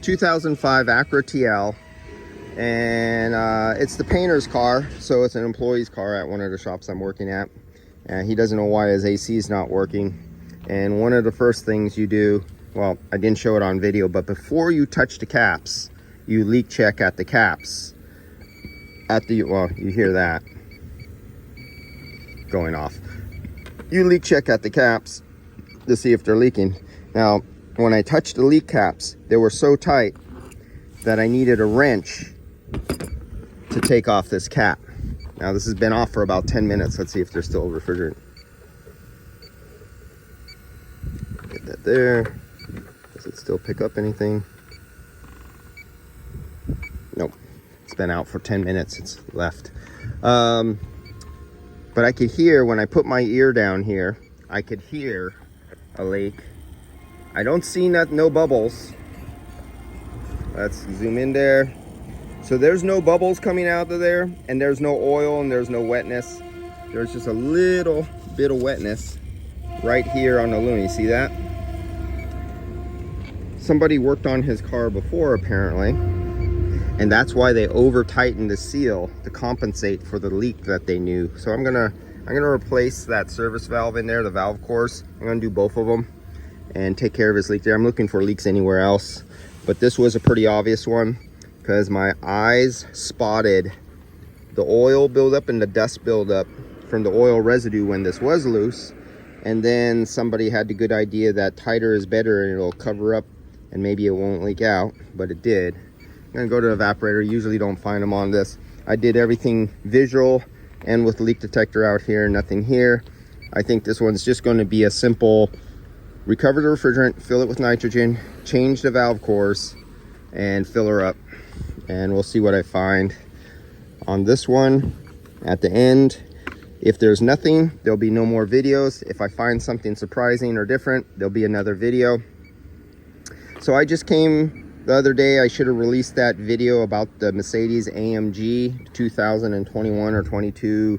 2005 Acura TL, and it's the painter's car, so it's an employee's car at one of the shops I'm working at. And he doesn't know why his AC is not working. And one of the first things you do, well, I didn't show it on video, but before you touch the caps, you leak check at the caps. Well, you hear that going off. You leak check at the caps to see if they're leaking. Now, when I touched the leak caps, they were so tight that I needed a wrench to take off this cap. Now, this has been off for about 10 minutes. Let's see if there's still refrigerant. Get that there. Does it still pick up anything? Nope. It's been out for 10 minutes. It's left. But I could hear, when I put my ear down here, I could hear a leak. I don't see no bubbles. Let's zoom in there. So there's no bubbles coming out of there, and there's no oil, and there's no wetness. There's just a little bit of wetness right here on the loom. You see that? Somebody worked on his car before, apparently, and that's why they over tightened the seal to compensate for the leak that they knew. So I'm gonna replace that service valve in there, the valve cores. I'm gonna do both of them and take care of his leak there. I'm looking for leaks anywhere else, but this was a pretty obvious one because my eyes spotted the oil buildup and the dust buildup from the oil residue when this was loose. And then somebody had the good idea that tighter is better and it'll cover up and maybe it won't leak out, but it did. I'm gonna go to the evaporator. Usually don't find them on this. I did everything visual and with leak detector out here, nothing here. I think this one's just going to be a simple recover the refrigerant, fill it with nitrogen, change the valve cores, and fill her up. And we'll see what I find on this one at the end. If there's nothing, there'll be no more videos. If I find something surprising or different, there'll be another video. So I just came the other day. I should have released that video about the Mercedes AMG 2021 or 22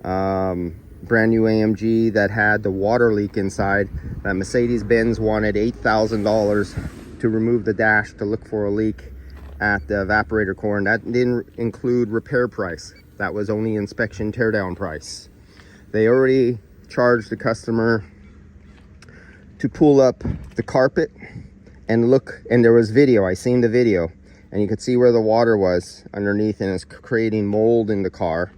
brand new AMG that had the water leak inside. That Mercedes-Benz wanted $8,000 to remove the dash to look for a leak at the evaporator core, and that didn't include repair price. That was only inspection teardown price. They already charged the customer to pull up the carpet and look, and there was video. I seen the video, and you could see where the water was underneath, and it's creating mold in the car.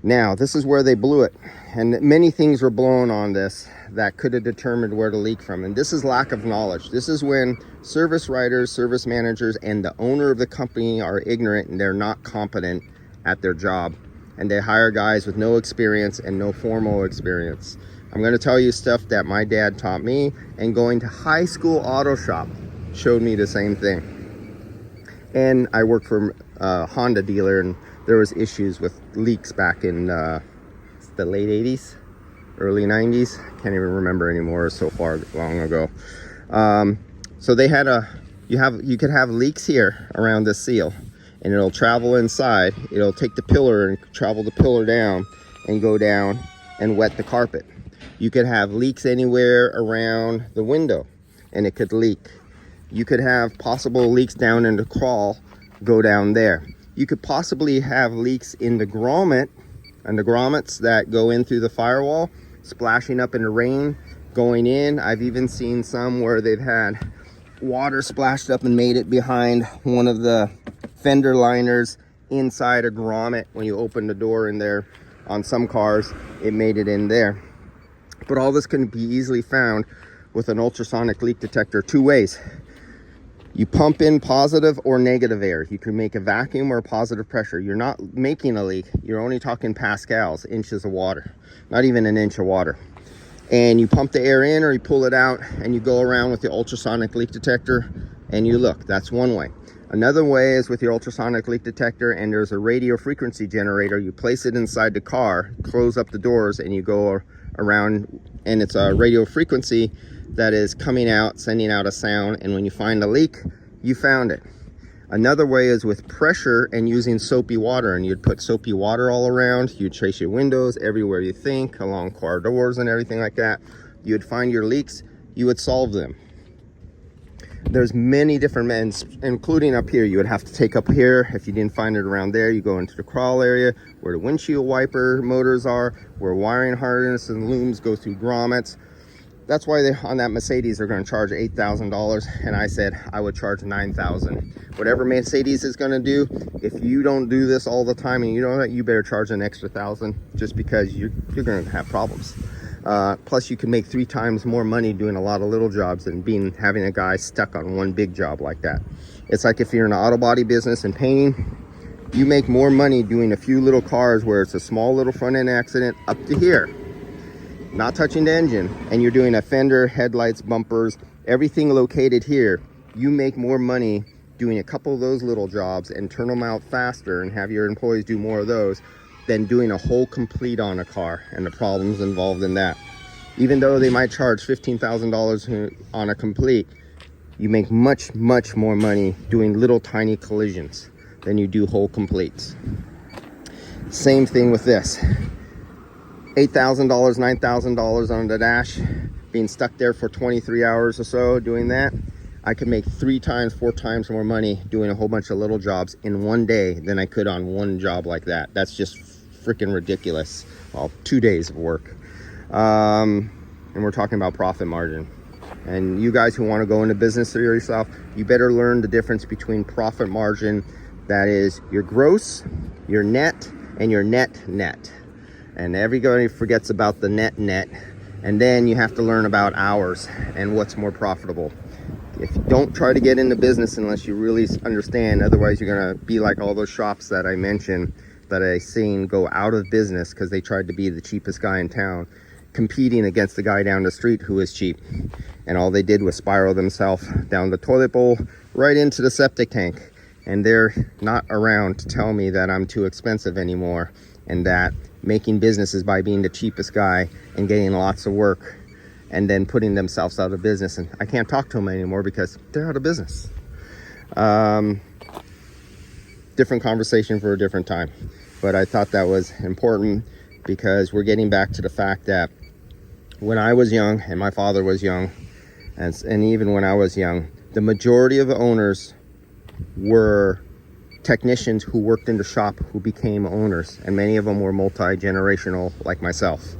Now, this is where they blew it, and many things were blown on this that could have determined where to leak from. And this is lack of knowledge. This is when service writers, service managers, and the owner of the company are ignorant and they're not competent at their job, and they hire guys with no experience and no formal experience. I'm going to tell you stuff that my dad taught me, and going to high school auto shop showed me the same thing. And I worked for a Honda dealer, and there was issues with leaks back in the late 80s, early 90s. Can't even remember anymore, so far long ago. So they had you could have leaks here around this seal, and it'll travel inside. It'll take the pillar and travel the pillar down and go down and wet the carpet. You could have leaks anywhere around the window and it could leak. You could have possible leaks down in the crawl, go down there. You could possibly have leaks in the grommet, and the grommets that go in through the firewall, splashing up in the rain, going in. I've even seen some where they've had water splashed up and made it behind one of the fender liners inside a grommet. When you open the door in there, on some cars, it made it in there. But all this can be easily found with an ultrasonic leak detector two ways. You pump in positive or negative air. You can make a vacuum or positive pressure. You're not making a leak. You're only talking pascals, inches of water, not even an inch of water. And you pump the air in or you pull it out, and you go around with the ultrasonic leak detector and you look. That's one way. Another way is with your ultrasonic leak detector, and there's a radio frequency generator. You place it inside the car, close up the doors, and you go around, and it's a radio frequency that is coming out, sending out a sound, and when you find a leak, you found it. Another way is with pressure and using soapy water, and you'd put soapy water all around. You'd trace your windows everywhere you think, along car doors and everything like that. You would find your leaks, you would solve them. There's many different mends, including up here. You would have to take up here. If you didn't find it around there, you go into the crawl area where the windshield wiper motors are, where wiring harness and looms go through grommets. That's why they, on that Mercedes, they're going to charge $8,000, and I said I would charge $9,000. Whatever Mercedes is going to do, if you don't do this all the time and you know that, you better charge an extra $1,000, just because you're going to have problems. Plus, you can make 3 times more money doing a lot of little jobs than having a guy stuck on one big job like that. It's like if you're in the auto body business and painting, you make more money doing a few little cars where it's a small little front end accident up to here, not touching the engine, and you're doing a fender, headlights, bumpers, everything located here. You make more money doing a couple of those little jobs and turn them out faster and have your employees do more of those than doing a whole complete on a car and the problems involved in that. Even though they might charge $15,000 on a complete, you make much more money doing little tiny collisions than you do whole completes. Same thing with this. $8,000, $9,000 on the dash, being stuck there for 23 hours or so doing that. I could make 3 times, 4 times more money doing a whole bunch of little jobs in one day than I could on one job like that. That's just freaking ridiculous. Well, 2 days of work. And we're talking about profit margin. And you guys who want to go into business for yourself, you better learn the difference between profit margin, that is your gross, your net, and your net. And everybody forgets about the net. And then you have to learn about hours and what's more profitable. If you don't try to get into business unless you really understand, otherwise you're gonna be like all those shops that I mentioned that I seen go out of business because they tried to be the cheapest guy in town, competing against the guy down the street who is cheap. And all they did was spiral themselves down the toilet bowl right into the septic tank. And they're not around to tell me that I'm too expensive anymore, and that making businesses by being the cheapest guy and getting lots of work and then putting themselves out of business. And I can't talk to them anymore because they're out of business. Different conversation for a different time. But I thought that was important because we're getting back to the fact that when I was young and my father was young, and even when I was young, the majority of the owners were technicians who worked in the shop who became owners, and many of them were multi-generational like myself.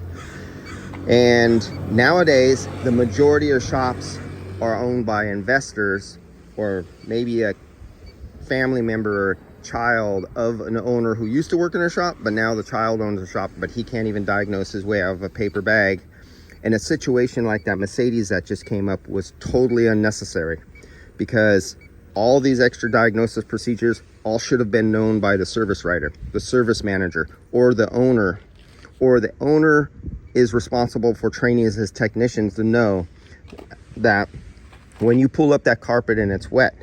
And nowadays the majority of shops are owned by investors, or maybe a family member or child of an owner who used to work in a shop, but now the child owns the shop, but he can't even diagnose his way out of a paper bag. And a situation like that Mercedes that just came up was totally unnecessary, because all these extra diagnosis procedures all should have been known by the service writer, the service manager, or the owner. Or the owner is responsible for training his technicians to know that when you pull up that carpet and it's wet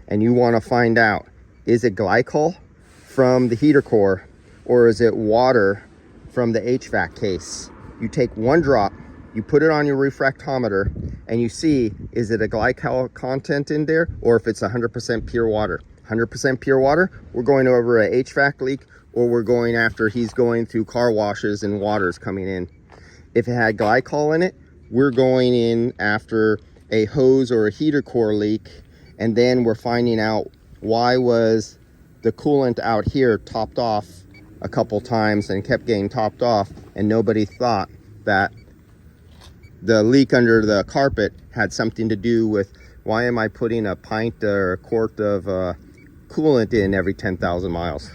and you want to find out, is it glycol from the heater core or is it water from the HVAC case? You take one drop, you put it on your refractometer, and you see, is it a glycol content in there, or if it's 100% pure water. 100% pure water, we're going over a HVAC leak, or we're going after he's going through car washes and water's coming in. If it had glycol in it, we're going in after a hose or a heater core leak, and then we're finding out why was the coolant out here topped off a couple times and kept getting topped off, and nobody thought that the leak under the carpet had something to do with, why am I putting a pint or a quart of coolant in every 10,000 miles?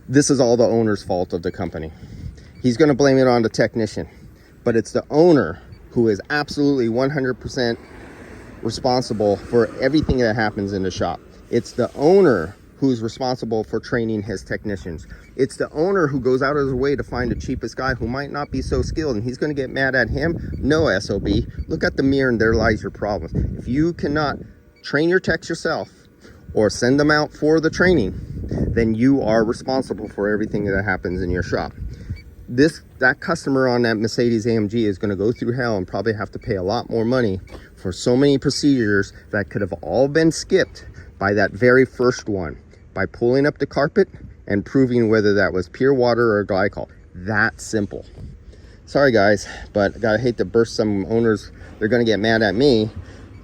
This is all the owner's fault of the company. He's going to blame it on the technician, but it's the owner who is absolutely 100% responsible for everything that happens in the shop. It's the owner who's responsible for training his technicians. It's the owner who goes out of his way to find the cheapest guy who might not be so skilled, and he's going to get mad at him. No, SOB. Look at the mirror, and there lies your problem. If you cannot train your techs yourself or send them out for the training, then you are responsible for everything that happens in your shop. That customer on that Mercedes AMG is going to go through hell and probably have to pay a lot more money for so many procedures that could have all been skipped by that very first one, by pulling up the carpet and proving whether that was pure water or glycol. That simple. Sorry guys, but I hate to burst some owners. They're going to get mad at me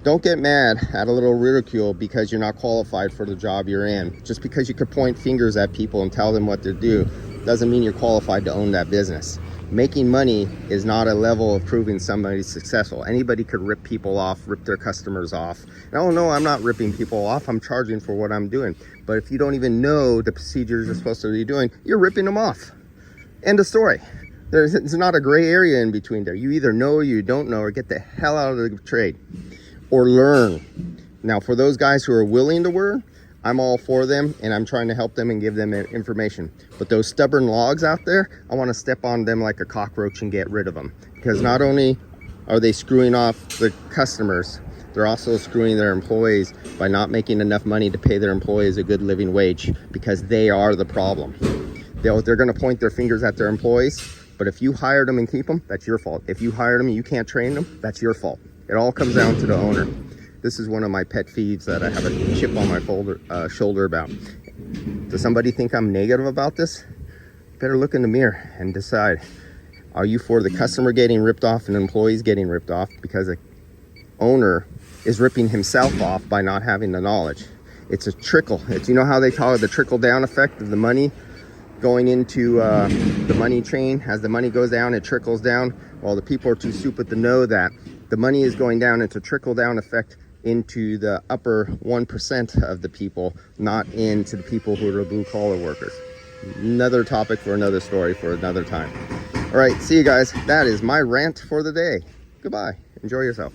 Don't get mad at a little ridicule because you're not qualified for the job you're in. Just because you could point fingers at people and tell them what to do doesn't mean you're qualified to own that business. Making money is not a level of proving somebody's successful. Anybody could rip people off, rip their customers off. Oh no, I'm not ripping people off. I'm charging for what I'm doing. But if you don't even know the procedures you're supposed to be doing, you're ripping them off. End of story. There's not a gray area in between there. You either know or you don't know, or get the hell out of the trade. Or learn. Now, for those guys who are willing to learn, I'm all for them, and I'm trying to help them and give them information. But those stubborn logs out there, I want to step on them like a cockroach and get rid of them. Because not only are they screwing off the customers, they're also screwing their employees by not making enough money to pay their employees a good living wage, because they are the problem. They're going to point their fingers at their employees, but if you hired them and keep them, that's your fault. If you hired them and you can't train them, that's your fault. It all comes down to the owner. This is one of my pet peeves that I have a chip on my shoulder about. Does somebody think I'm negative about this? Better look in the mirror and decide. Are you for the customer getting ripped off and employees getting ripped off because the owner is ripping himself off by not having the knowledge? It's a trickle. You know how they call it the trickle down effect of the money going into the money chain. As the money goes down, it trickles down. Well, the people are too stupid to know that the money is going down. It's a trickle down effect into the upper 1% of the people, not into the people who are the blue collar workers. Another topic for another story for another time. All right, see you guys. That is my rant for the day. Goodbye. Enjoy yourself.